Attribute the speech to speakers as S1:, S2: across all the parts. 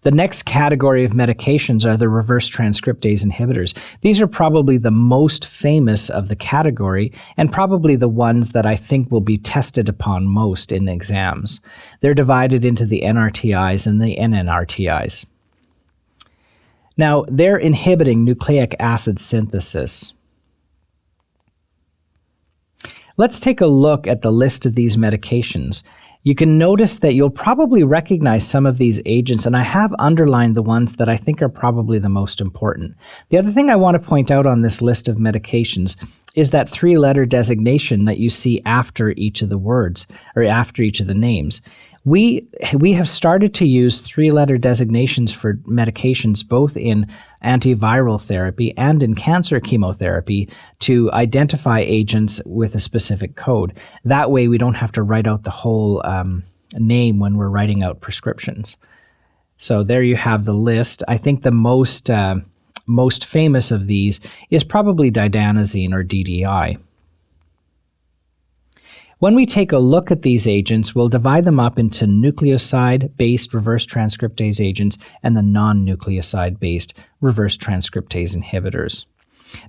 S1: The next category of medications are the reverse transcriptase inhibitors. These are probably the most famous of the category and probably the ones that I think will be tested upon most in exams. They're divided into the NRTIs and the NNRTIs. Now, they're inhibiting nucleic acid synthesis. Let's take a look at the list of these medications. You can notice that you'll probably recognize some of these agents, and I have underlined the ones that I think are probably the most important. The other thing I want to point out on this list of medications is that three-letter designation that you see after each of the words, or after each of the names. We have started to use three-letter designations for medications both in antiviral therapy and in cancer chemotherapy to identify agents with a specific code. That way we don't have to write out the whole name when we're writing out prescriptions. So there you have the list. I think the most famous of these is probably didanazine or DDI. When we take a look at these agents, we'll divide them up into nucleoside-based reverse transcriptase agents and the non-nucleoside-based reverse transcriptase inhibitors.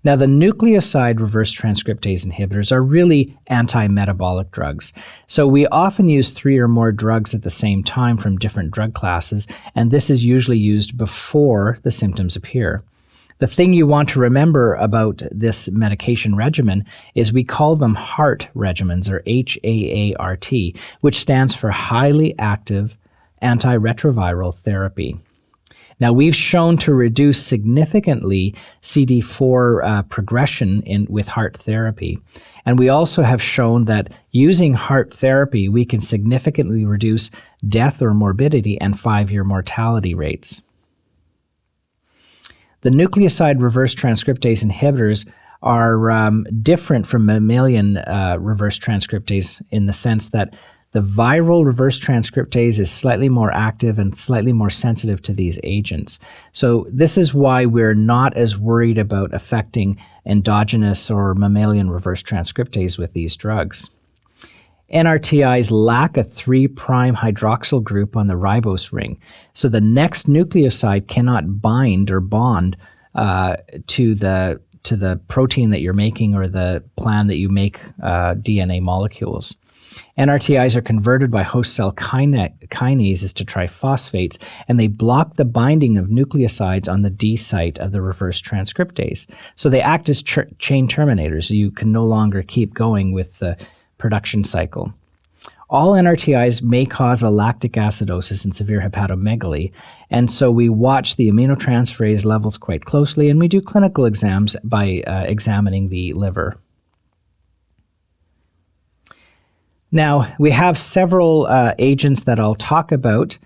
S1: Now, the nucleoside reverse transcriptase inhibitors are really anti-metabolic drugs. So we often use 3 or more drugs at the same time from different drug classes, and this is usually used before the symptoms appear. The thing you want to remember about this medication regimen is we call them HAART regimens, or HAART, which stands for Highly Active Antiretroviral Therapy. Now, we've shown to reduce significantly CD4 progression with HAART therapy. And we also have shown that using HAART therapy, we can significantly reduce death or morbidity and 5-year mortality rates. The nucleoside reverse transcriptase inhibitors are different from mammalian reverse transcriptase in the sense that the viral reverse transcriptase is slightly more active and slightly more sensitive to these agents. So this is why we're not as worried about affecting endogenous or mammalian reverse transcriptase with these drugs. NRTIs lack a 3' hydroxyl group on the ribose ring, so the next nucleoside cannot bind or bond to the protein that you're making or the plan that you make DNA molecules. NRTIs are converted by host cell kinases to triphosphates, and they block the binding of nucleosides on the D site of the reverse transcriptase. So they act as chain terminators. You can no longer keep going with the production cycle. All NRTIs may cause a lactic acidosis and severe hepatomegaly, and so we watch the aminotransferase levels quite closely, and we do clinical exams by examining the liver. Now, we have several agents that I'll talk about.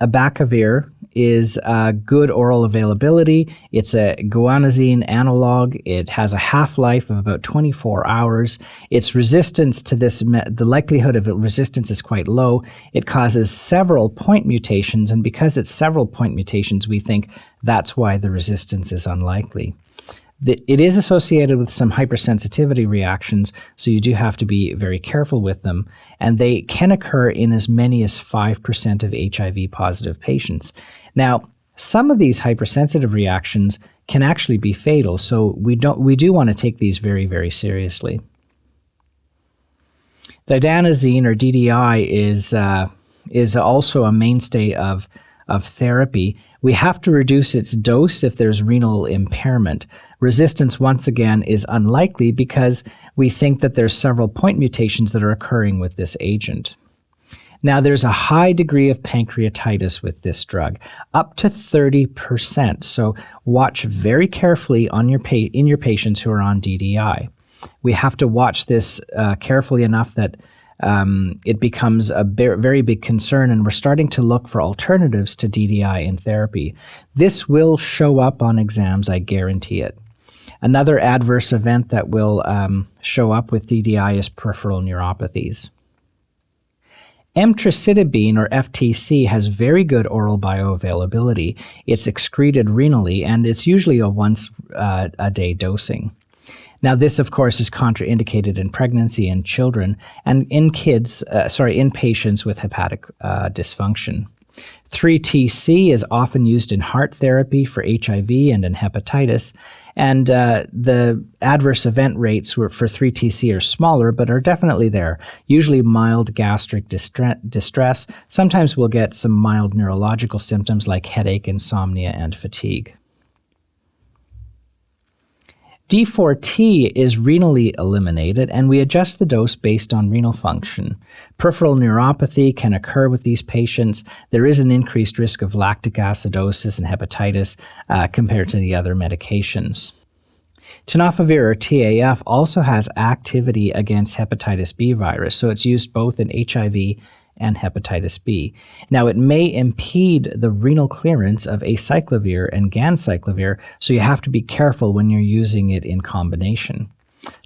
S1: Abacavir is good oral availability. It's a guanosine analog. It has a half-life of about 24 hours. Its resistance to this, the likelihood of resistance is quite low. It causes several point mutations, and because it's several point mutations, we think that's why the resistance is unlikely. It is associated with some hypersensitivity reactions, so you do have to be very careful with them, and they can occur in as many as 5% of HIV-positive patients. Now, some of these hypersensitive reactions can actually be fatal, so we do want to take these very, very seriously. Didanazine, or DDI, is also a mainstay of therapy. We have to reduce its dose if there's renal impairment. Resistance, once again, is unlikely because we think that there's several point mutations that are occurring with this agent. Now, there's a high degree of pancreatitis with this drug, up to 30%. So watch very carefully on in your patients who are on DDI. We have to watch this carefully enough that it becomes a very big concern, and we're starting to look for alternatives to DDI in therapy. This will show up on exams, I guarantee it. Another adverse event that will show up with DDI is peripheral neuropathies. Emtricitabine, or FTC, has very good oral bioavailability. It's excreted renally, and it's usually a once a day dosing. Now, this, of course, is contraindicated in pregnancy in children and in patients with hepatic dysfunction. 3-TC is often used in heart therapy for HIV and in hepatitis, and the adverse event rates for 3-TC are smaller, but are definitely there. Usually mild gastric distress. Sometimes we'll get some mild neurological symptoms like headache, insomnia, and fatigue. D4T is renally eliminated, and we adjust the dose based on renal function. Peripheral neuropathy can occur with these patients. There is an increased risk of lactic acidosis and hepatitis compared to the other medications. Tenofovir, or TAF, also has activity against hepatitis B virus, so it's used both in HIV and hepatitis B. Now, it may impede the renal clearance of acyclovir and ganciclovir, so you have to be careful when you're using it in combination.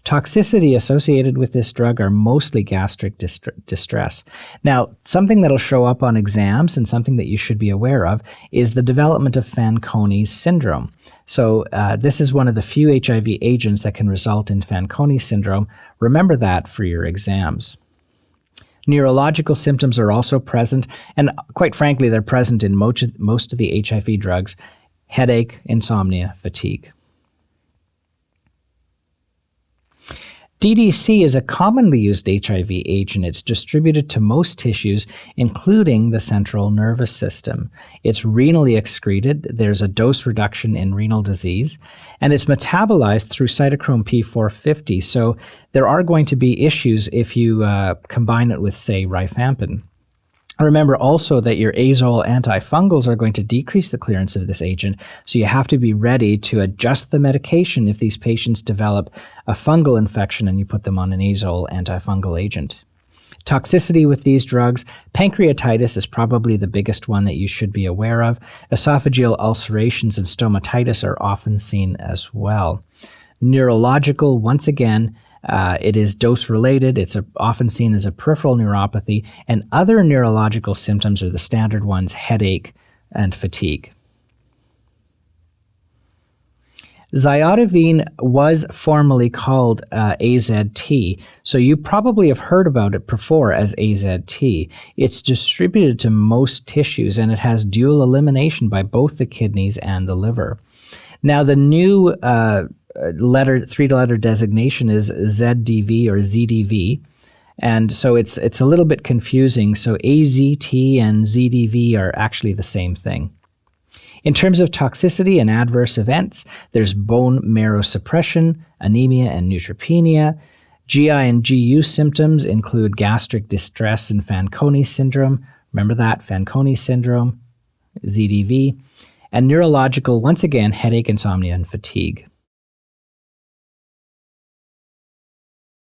S1: Toxicity associated with this drug are mostly gastric distress. Now, something that'll show up on exams and something that you should be aware of is the development of Fanconi syndrome. So this is one of the few HIV agents that can result in Fanconi syndrome. Remember that for your exams. Neurological symptoms are also present, and quite frankly, they're present in most of the HIV drugs: headache, insomnia, fatigue. DDC is a commonly used HIV agent. It's distributed to most tissues, including the central nervous system. It's renally excreted. There's a dose reduction in renal disease, and it's metabolized through cytochrome P450. So there are going to be issues if you combine it with, say, rifampin. Remember also that your azole antifungals are going to decrease the clearance of this agent, so you have to be ready to adjust the medication if these patients develop a fungal infection and you put them on an azole antifungal agent. Toxicity with these drugs: pancreatitis is probably the biggest one that you should be aware of. Esophageal ulcerations and stomatitis are often seen as well. Neurological, once again, it is dose-related. It's often seen as a peripheral neuropathy, and other neurological symptoms are the standard ones: headache and fatigue. Ziotivine was formerly called AZT, so you probably have heard about it before as AZT. It's distributed to most tissues, and it has dual elimination by both the kidneys and the liver. Now, the new three-letter designation is ZDV or ZDV, and so it's a little bit confusing. So AZT and ZDV are actually the same thing. In terms of toxicity and adverse events, there's bone marrow suppression, anemia, and neutropenia. GI and GU symptoms include gastric distress and Fanconi syndrome. Remember that, Fanconi syndrome, ZDV. And neurological, once again, headache, insomnia, and fatigue.